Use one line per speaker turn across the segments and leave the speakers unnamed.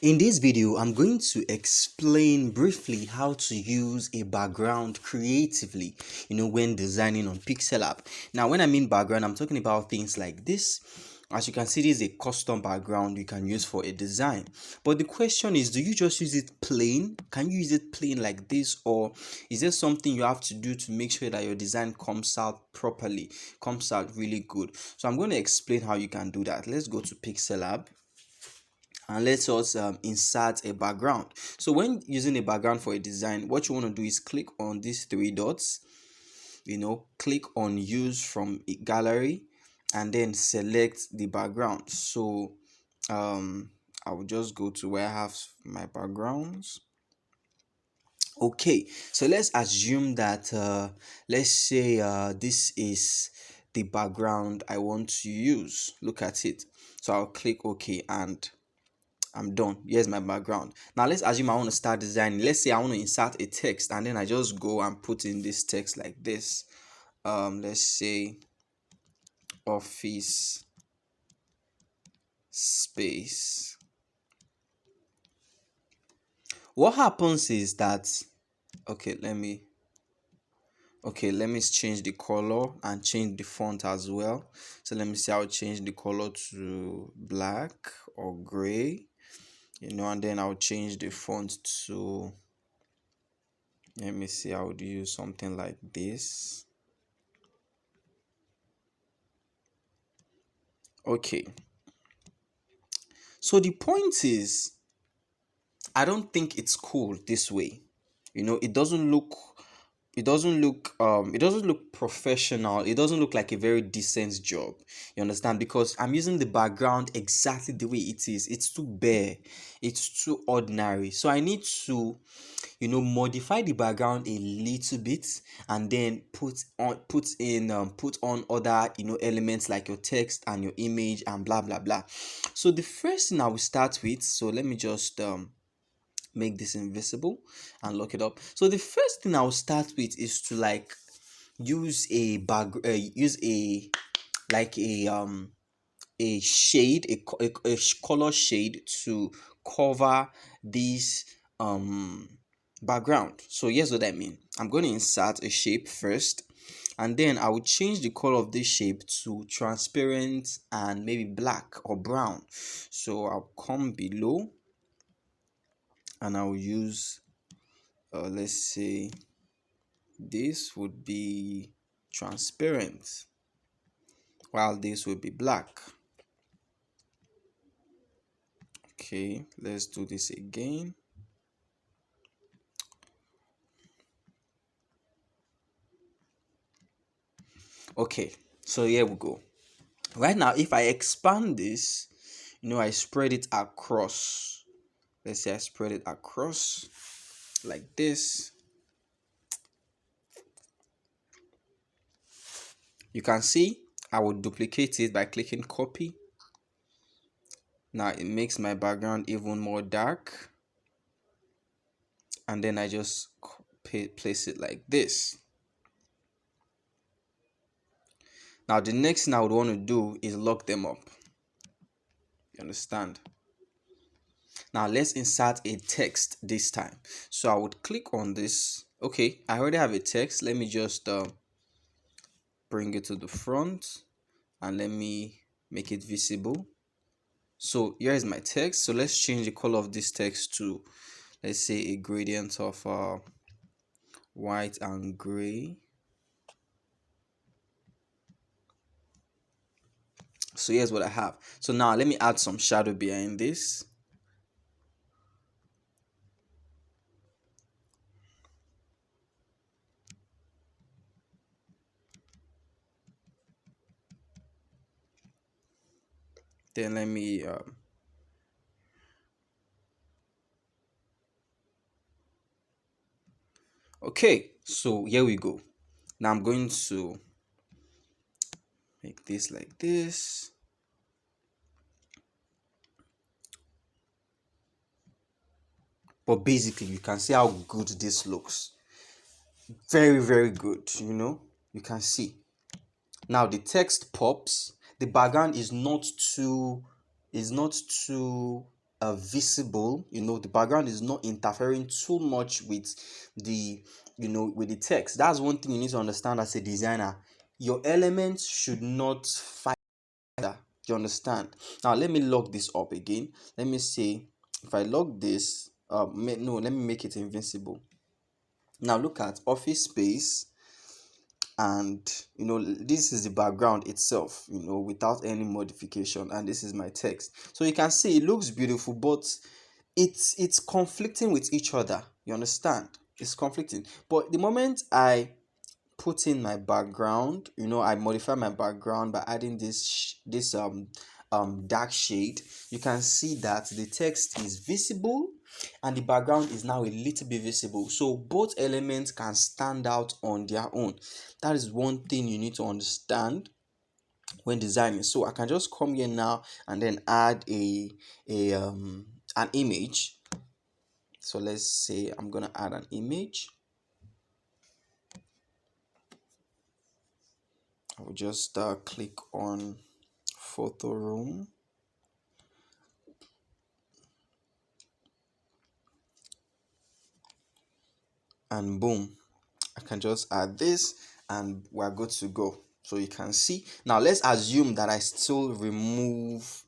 In this video, I'm going to explain briefly how to use a background creatively, when designing on PixelLab. Now, when I mean background, I'm talking about things like this. As you can see, this is a custom background you can use for a design. But the question is, do you just use it plain? Can you use it plain like this? Or is there something you have to do to make sure that your design comes out properly, comes out really good? So I'm going to explain how you can do that. Let's go to PixelLab and let us insert a background. So when using a background for a design, what you want to do is click on these three dots, click on use from gallery, and then select the background. So I will just go to where I have my backgrounds. Okay, so let's assume that let's say this is the background I want to use. Look at it. So I'll click OK and I'm done. Here's my background. Now let's assume I want to start designing. Let's say I want to insert a text, and then I just go and put in this text like this. Let's say office space. What happens is that let me change the color and change the font as well. So let me see, I'll change the color to black or gray, and then I'll change the font to, let me see, I would use something like this. Okay, so the point is, I don't think it's cool this way. It doesn't look professional. It doesn't look like a very decent job. You understand? Because I'm using the background exactly the way it is. It's too bare, it's too ordinary. So I need to modify the background a little bit, and then put on other elements like your text and your image and blah blah blah. So the first thing I will start with, so let me just make this invisible and lock it up. So the first thing I'll start with is to use a shade, a color shade to cover this background. So here's what I mean. I'm going to insert a shape first, and then I will change the color of this shape to transparent and maybe black or brown. So I'll come below and I'll use let's say this would be transparent while this would be black. Okay, let's do this again. Okay, so here we go. Right now, if I expand this, I spread it across. Let's say I spread it across like this. You can see I will duplicate it by clicking copy. Now it makes my background even more dark, and then I just place it like this. Now the next thing I would want to do is lock them up. You understand? Now let's insert a text this time. So I would click on this. Okay, I already have a text. Let me just bring it to the front and let me make it visible. So here is my text. So let's change the color of this text to, let's say, a gradient of white and gray. So here's what I have. So now let me add some shadow behind this. Then let me okay, so here we go. Now I'm going to make this like this. But basically, you can see how good this looks. Very, very good, you can see. Now the text pops. The background is not too visible. The background is not interfering too much with the with the text. That's one thing you need to understand as a designer. Your elements should not fight. You understand? Now let me log this up again. Let me say, if I log this, no, let me make it invincible. Now look at office space, and this is the background itself, without any modification, and this is my text. So you can see it looks beautiful, but it's conflicting with each other. You understand? It's conflicting. But the moment I put in my background, I modify my background by adding this dark shade, you can see that the text is visible and the background is now a little bit visible, so both elements can stand out on their own. That is one thing you need to understand when designing. So I can just come here now and then add an image. So let's say I'm gonna add an image. I will just click on photo room, and boom, I can just add this and we're good to go. So you can see now, let's assume that I still remove,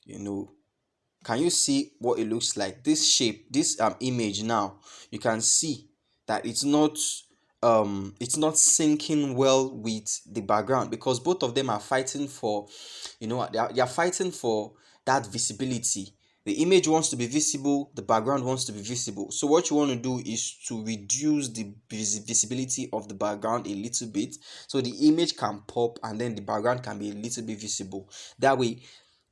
can you see what it looks like? This shape, this image, now you can see that it's not syncing well with the background, because both of them are fighting for, they are fighting for that visibility. The image wants to be visible, the background wants to be visible. So what you want to do is to reduce the visibility of the background a little bit, so the image can pop and then the background can be a little bit visible. That way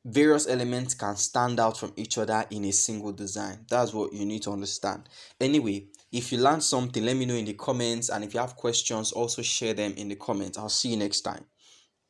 various elements can stand out from each other in a single design. That's what you need to understand. Anyway, if you learned something, let me know in the comments, and if you have questions, also share them in the comments. I'll see you next time.